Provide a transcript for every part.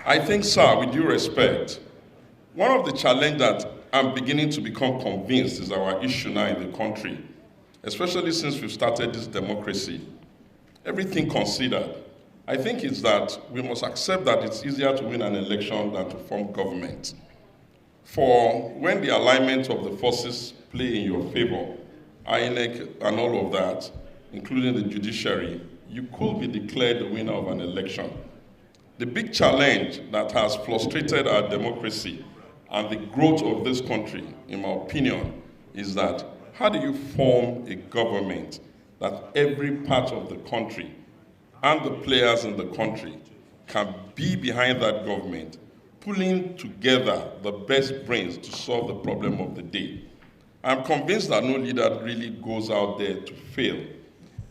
I think, sir, with due respect, one of the challenges that I'm beginning to become convinced is our issue now in the country, especially since we've started this democracy. Everything considered, I think it's that we must accept that it's easier to win an election than to form government. For when the alignment of the forces play in your favor, INEC and all of that, including the judiciary, you could be declared the winner of an election. The big challenge that has frustrated our democracy and the growth of this country, in my opinion, is that how do you form a government that every part of the country and the players in the country can be behind that government, pulling together the best brains to solve the problem of the day? I'm convinced that no leader really goes out there to fail,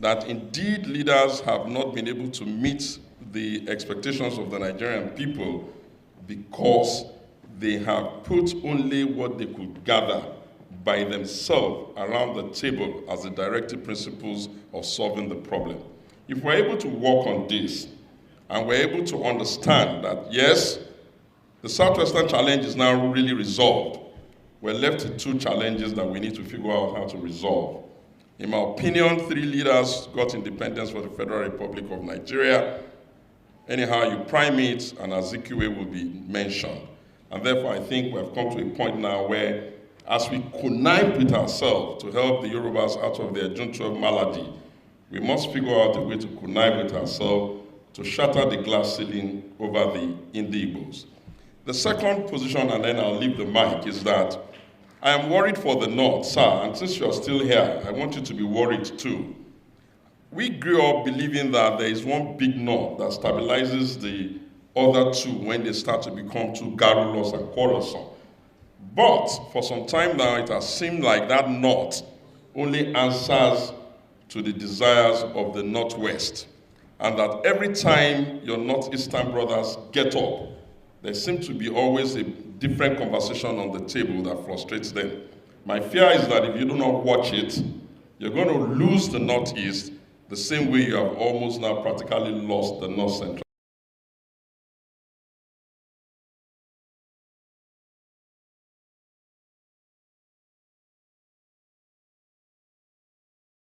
that indeed leaders have not been able to meet the expectations of the Nigerian people because they have put only what they could gather by themselves around the table as the directive principles of solving the problem. If we're able to work on this, and we're able to understand that, yes, the Southwestern challenge is now really resolved, we're left with two challenges that we need to figure out how to resolve. In my opinion, 3 leaders got independence for the Federal Republic of Nigeria. Anyhow you prime it, and Azikiwe will be mentioned. And therefore, I think we have come to a point now where, as we connive with ourselves to help the Yorubas out of their June 12 malady, we must figure out a way to connive with ourselves to shatter the glass ceiling over the Igbos. The second position, and then I'll leave the mic, is that I am worried for the North, sir, and since you're still here, I want you to be worried too. We grew up believing that there is one big North that stabilizes the other two when they start to become too garrulous and quarrelsome. But for some time now, it has seemed like that North only answers to the desires of the Northwest, and that every time your Northeastern brothers get up, there seems to be always a different conversation on the table that frustrates them. My fear is that if you do not watch it, you're going to lose the Northeast the same way you have almost now practically lost the North Central.